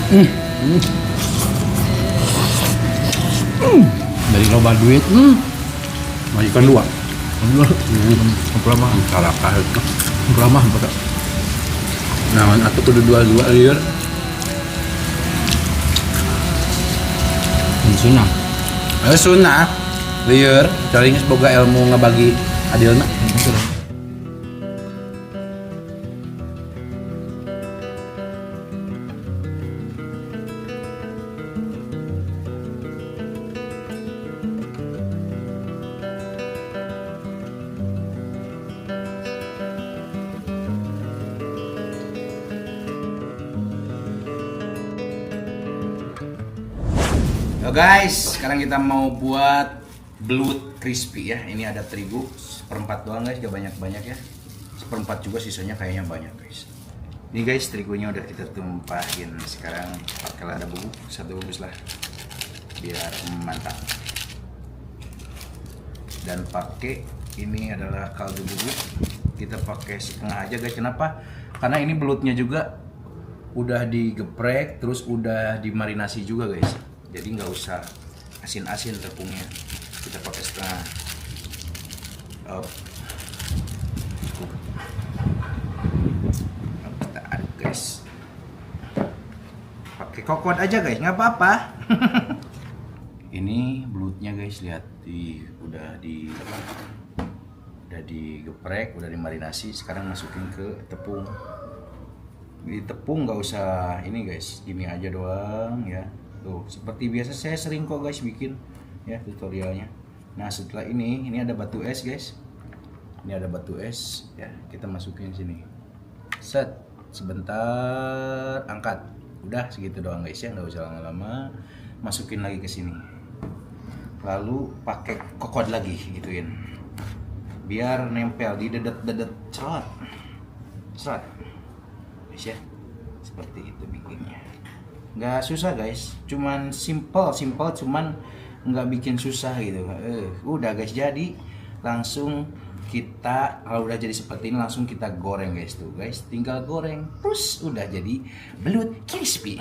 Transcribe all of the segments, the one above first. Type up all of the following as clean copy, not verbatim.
Dari loba duit. Majikan dua. Berapa? Kalakah. Berapa? Berapa? Nah, aku tuh dua liur. Sunnah. Sunnah. Liur. Cari semoga ilmu ngebagi adilna. Yo guys, sekarang kita mau buat belut crispy ya. Ini ada terigu seperempat doang guys, gak banyak-banyak ya. Seperempat juga, sisanya kayaknya banyak guys. Ini guys, terigunya udah kita tumpahin. Sekarang pakai lada bubuk, satu bungkus lah, biar mantap. Dan pakai ini adalah kaldu bubuk. Kita pakai setengah aja guys. Kenapa? Karena ini belutnya juga udah digeprek, terus udah dimarinasi juga guys. Jadi nggak usah asin-asin tepungnya, kita pakai setengah. Kita aduk guys, pakai kokot aja guys, nggak apa-apa. Ini belutnya guys, lihat udah digeprek, udah dimarinasi. Sekarang masukin ke tepung. Di tepung nggak usah ini guys, gini aja doang ya. Tuh, seperti biasa saya sering kok guys bikin ya tutorialnya. Nah, setelah ini ada batu es guys. Ini ada batu es ya, kita masukin sini. Set, sebentar angkat. Udah segitu doang guys ya, nggak usah lama-lama. Masukin lagi ke sini. Lalu pakai kokod lagi gituin. Biar nempel, didedet-dedet cerot. Cerot. Guys ya. Seperti itu bikinnya. Nggak susah guys, cuman simple cuman nggak bikin susah gitu. Udah guys, jadi langsung kita, kalau udah jadi seperti ini langsung kita goreng guys. Tuh guys, tinggal goreng terus udah jadi belut crispy.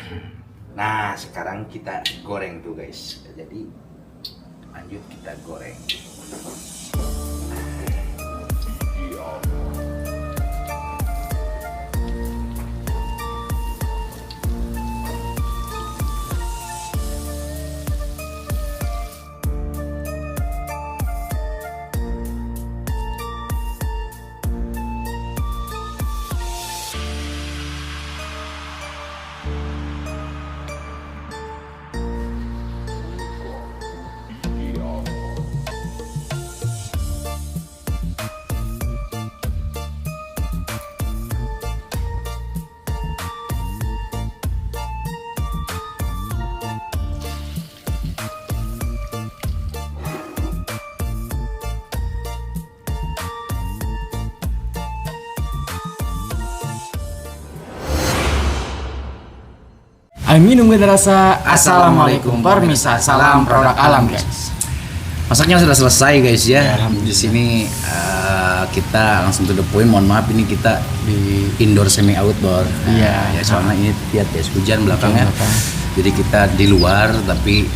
Nah, sekarang kita goreng tuh guys. Jadi lanjut kita goreng. Minum kita rasa. Assalamualaikum permisa, salam produk alam guys. Masaknya sudah selesai guys ya. Ya, Di sini kita langsung to the point. Mohon maaf, ini kita di indoor semi outdoor. Iya. Ya soalnya ini lihat guys, hujan belakangnya. Jadi kita di luar tapi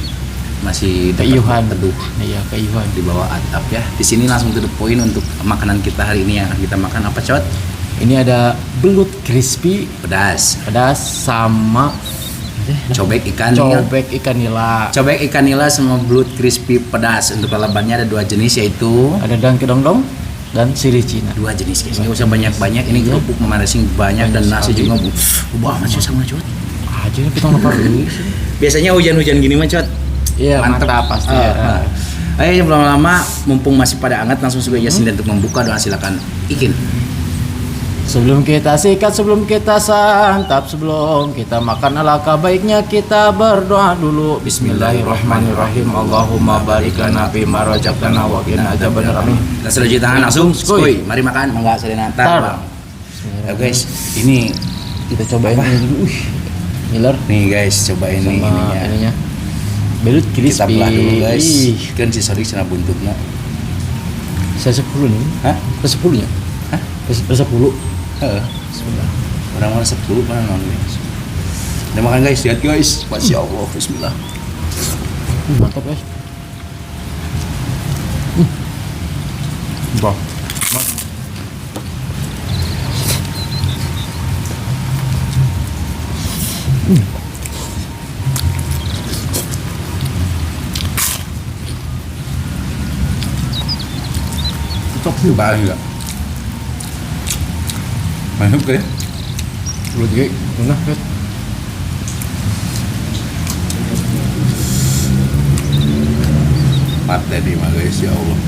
masih Keiuhan. teduh. Iya, keiuhan. Di bawah atap ya. Di sini langsung to the point untuk makanan kita hari ini yang akan kita makan apa Cot? Ini ada belut crispy Pedas. sama Cobek ikan nila. Cobek ikan nila sama belut crispy pedas. Untuk lalabannya ada dua jenis, yaitu Ada dangkedongdong dan sirih Cina. dua jenis guys. Nggak usah banyak-banyak. Ini kerupuk memanasing banyak dan nasi juga banget sih sama Cot. Aja kita lapar dulu. Biasanya hujan-hujan gini mah Cot. Iya, mantap pasti. Ayo belum lama, mumpung masih pada hangat, langsung saja sini untuk membuka. Doa silakan Ikin. Sebelum kita sikat, sebelum kita santap, sebelum kita makan, alangkah baiknya kita berdoa dulu. Bismillahirrahmanirrahim. Allahumma barik lana fima razaqtana wa qina adzabannar. Amin. Kita sudah cuci tangan langsung. Skuy. Mari makan. Mangga saya nantar. Ya guys, ini kita cobain ini dulu. Miller. nih guys, cobain ini ininya. Belut crispy. Kita belah dulu guys. Kan si Sodik sana buntutnya. Saya 10 nih. Hah? Saya 10 nya. Hah? Saya 10. Sebentar. Orang-orang 10 mana non guys. Udah makan guys, lihat guys. Masya Allah, bismillah. Mantap guys. Wah, Cocok juga enggak? Mantap ya? lu juga enggak guys. Mati di mah guys, ya Allah.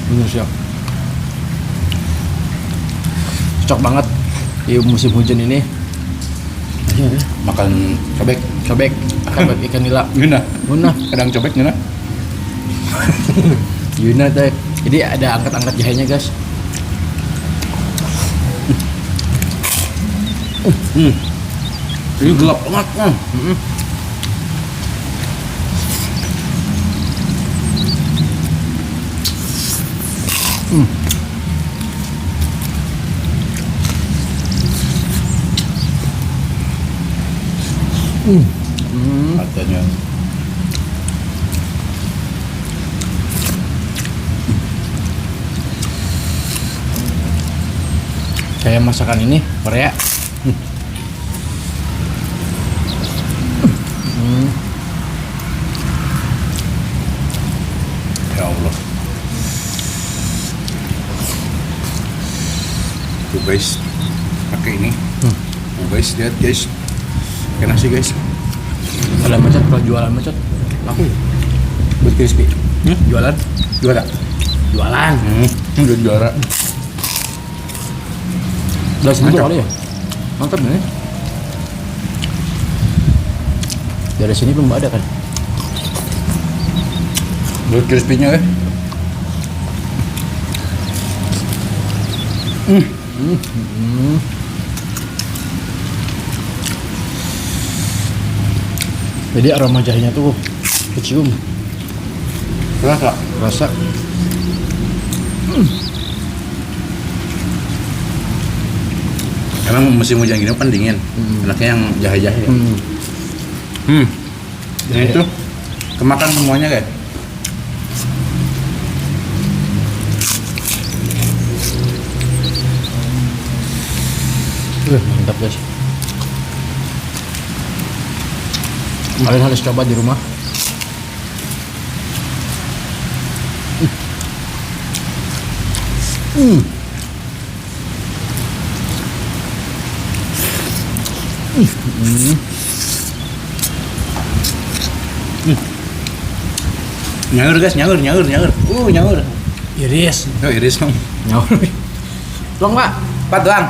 Bener siap. Cocok banget di musim hujan ini. Makan cobek, Cobek ikan nila. guna, Guna. kadang cobek guna. Yuna teh. Jadi ada angkat-angkat jahenya guys. Ini gelap banget kan? Katanya. Kayak masakan ini Korea. Ya Allah. Tuh guys, pakai ini. Tuh guys, lihat guys. Pakai nasi guys. Kalau macet, kalau jualan macet, laku. Buat crispy. Jualan? Juara. Jualan. Udah juara. Udah segitu Mantap. kali ya? Mantap nih. Dari sini belum ada kan? Buat crispy-nya kan? Jadi aroma jahenya tuh kecium. Rasa. Rasa. Emang musim hujan gini kan dingin. Enaknya yang jahe-jahe. Ini itu kemakan semuanya guys. Mantap guys. Kalian harus coba di rumah. Nyaur guys, nyaur. Nyaur. Iris. Oh, iris dong. Nyaur. Tolong Pak. Pat doang.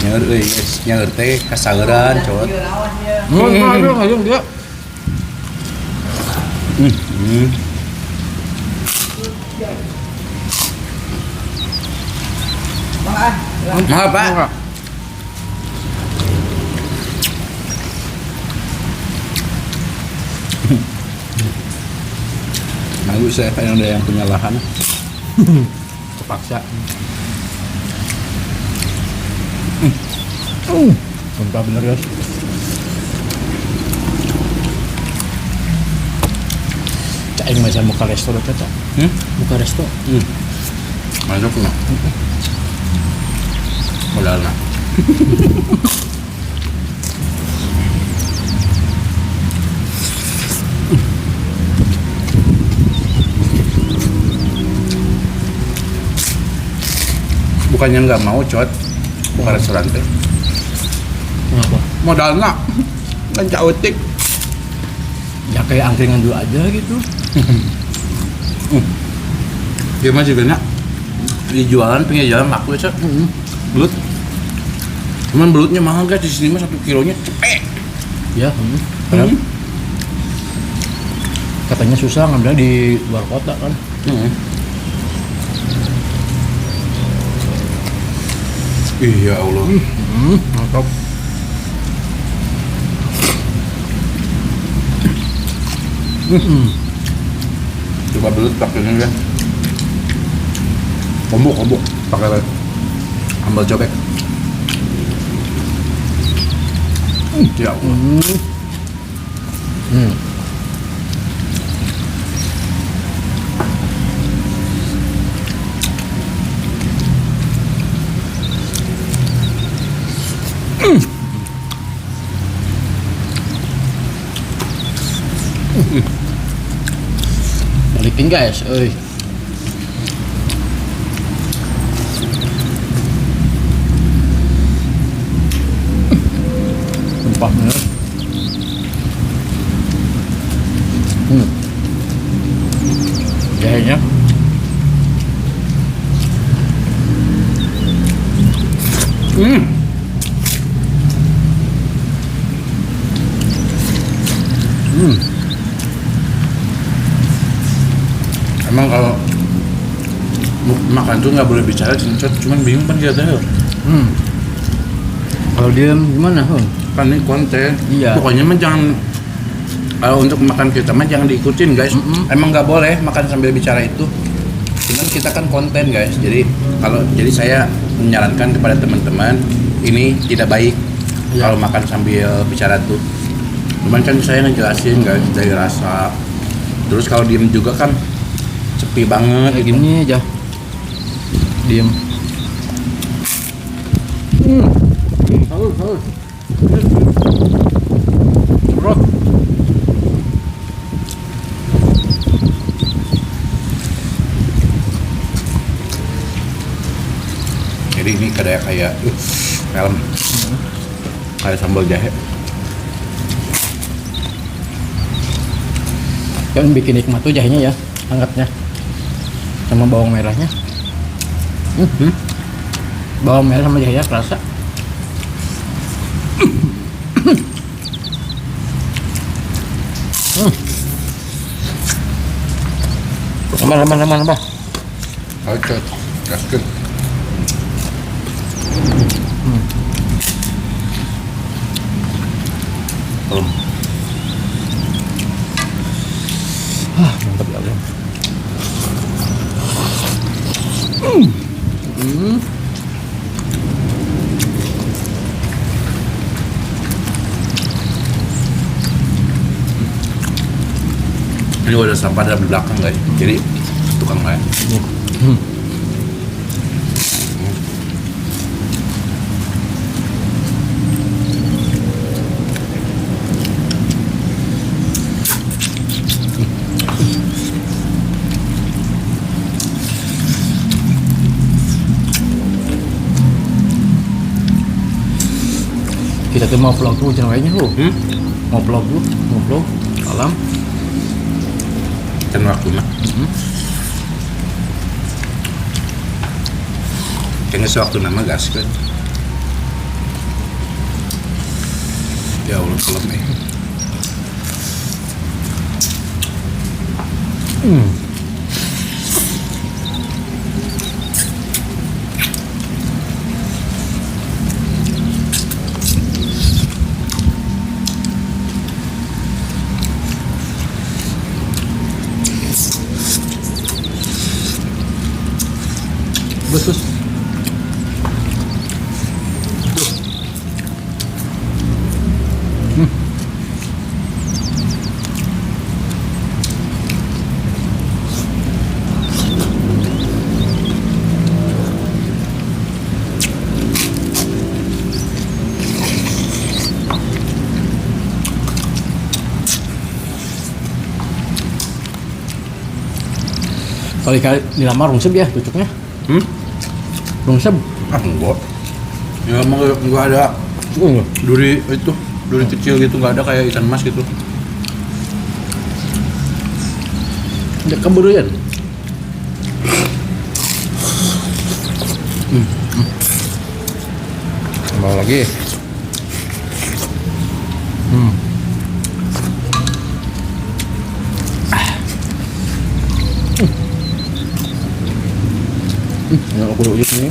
Nyaur guys, nyaur teh kasageran cowok. Ayo dia. Mahal Pak. Bagus saya yang ada yang punya lahan. Terpaksa. Mantap bener guys. Cak yang macam muka resto dekat Cak. Muka resto. Masuk nggak? Modal nak. Bukannya nggak mau cot, bukan restoran teh. Kenapa? Modal nak, kan cautik. Ya kayak angkringan dulu aja gitu. Dia masih banyak di jualan pinggir jalan laku ya cot. Belut. Cuman belutnya mahal guys di sini mah 1 kilonya cepet. Ya. Katanya susah ngambil di luar kota kan. Iya Allah. Mantap. Coba belut pakai ini ya. Kombo pakai sambal cobek. Ya Allah. Balikin guys, euy. Rempahnya. Jahenya. Emang kalau makan tuh nggak boleh bicara, cuman bingung kan kita tuh. Kalau diem gimana, Hun? Kan ini konten. Iya. Pokoknya mah jangan untuk makan kita mah jangan diikutin guys. Emang nggak boleh makan sambil bicara itu. Cuman kita kan konten guys. Jadi saya menyarankan kepada teman-teman ini tidak baik kalau makan sambil bicara tuh. Cuman kan saya ngejelasin guys dari rasa. Terus kalau diem juga kan sepi banget Kayak gitu. gini aja. Diem. Haus. Bro. Jadi ini kayak film kayak sambal jahe. Yang bikin nikmat tuh jahenya ya, hangatnya. Sama bawang merahnya. Bawang merah sama jahenya kerasa. Tambah. Oke, gaskeun. Mantap ya Allah. Ini udah sampah dari belakang guys. Jadi tukang lain. Kita tuh mau vlog dulu jangan kayaknya, Mau vlog dulu, ngobrol alam. Dan waktu mah. Kayaknya sewaktu nama gaskeun. Ya Allah kelem nih. Betul. Kali-kali dilamar rungsep ya cucuknya. Rungsep. Enggak. Ya emang enggak ada duri itu, duri kecil gitu, enggak ada kayak ikan mas gitu. Udah keburu ya. Tambah lagi. Yang aku dulu ini.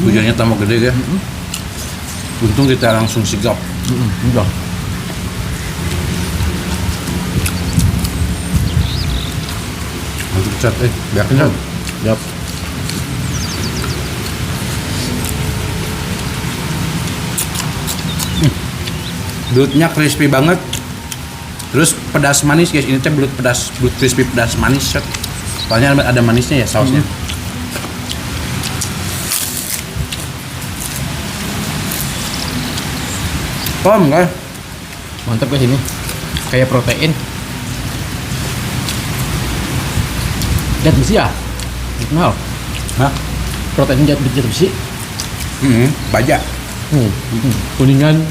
Hujannya tambah gede ya. Untung kita langsung sigap. Udah. Langsung cat, biarkan cat. Yap. Belutnya crispy banget. Terus pedas manis guys, ini teh belut crispy pedas manis. Set. Soalnya ada manisnya ya sausnya. Pom guys. Mantap guys ini. Kayak protein. Zat besi ya? Kenal. Hah? Protein zat besi. Baja. Kuningan.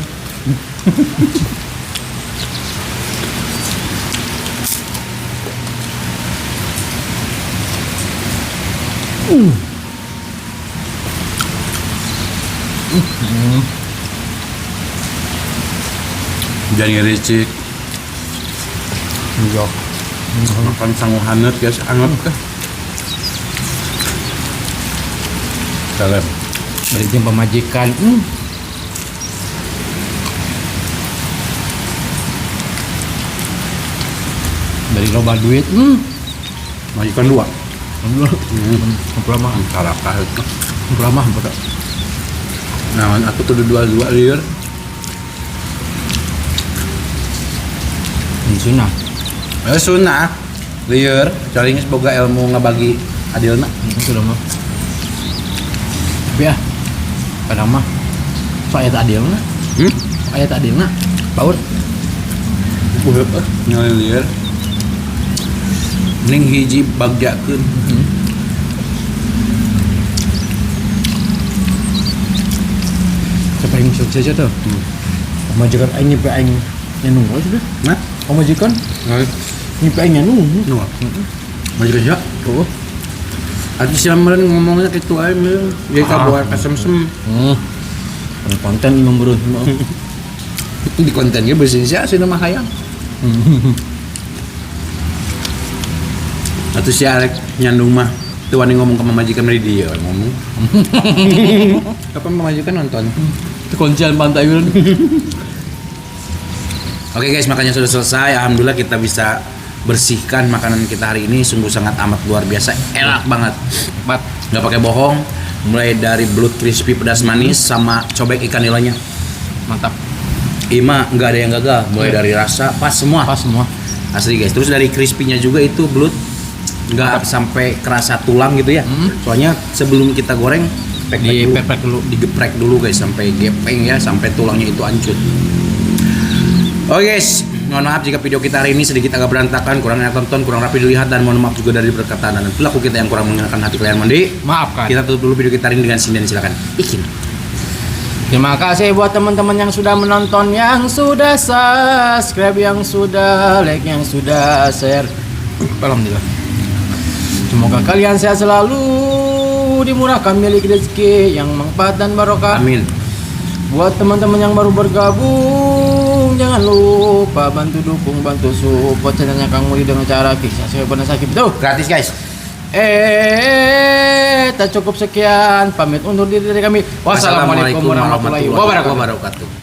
Jangan ricik. Iya. Makan sangu hangat guys, anget kah? Salam. Dari tim pemajikan. Dari loba duit. Majikan dua. Lama. Karakah itu. Lama pada. Nah, aku tuh dua liur. Di Suna. Sunah liur, caringnya semoga ilmu ngebagi adilna. Sudah mah. Tapi ya, kadang mah so ayat adil na. Ayat adil na. Baur. Nyali liur. Mending hiji bagjakeun. Siapa yang sukses aja tuh? Pemajikan aing nyepe aing nyanung aja deh. Nah, Pemajikan nggak nyepe aing nyanung. nua. Majikan siapa? Tuh. Adi siamran ngomongnya gitu aja, dia kabuat kasem-sem. Konten imam bro. Di kontennya bersih sih nama hayang. Atau si Alek nyandung mah tuh wani ngomong ke majikan dari dia ngomong. Kapan majikan nonton? Itu kuncian pantai kan. Oke guys, makanya sudah selesai. Alhamdulillah kita bisa bersihkan makanan kita hari ini, sungguh sangat amat luar biasa, enak banget. Nggak pakai bohong. Mulai dari belut crispy pedas manis sama cobek ikan nilainya. Mantap. Ima nggak ada yang gagal. Mulai dari rasa pas semua. Pas semua. Asli guys. Terus dari crispy-nya juga itu belut nggak sampai kerasa tulang gitu ya. Soalnya sebelum kita goreng digeprek dulu guys sampai gepeng ya, sampai tulangnya itu hancur. Oke guys, mohon maaf jika video kita hari ini sedikit agak berantakan, kurang enak tonton, kurang rapi dilihat, dan mohon maaf juga dari perkataan dan perilaku kita yang kurang mengenakan hati kalian. Mondi, Maafkan. kita tutup dulu video kita hari ini dengan sini dan silakan bikin. Terima kasih buat teman-teman yang sudah menonton, yang sudah subscribe, yang sudah like, yang sudah share. Alhamdulillah. Semoga kalian sehat selalu, dimurahkan milik rezeki yang manfaat dan barokah. Amin. Buat teman-teman yang baru bergabung, jangan lupa bantu dukung, bantu support channelnya Kang Mudi dengan cara kisah saya pernah sakit tuh. Gratis guys. Tak cukup sekian, pamit undur diri dari kami. Wassalamualaikum warahmatullahi wabarakatuh.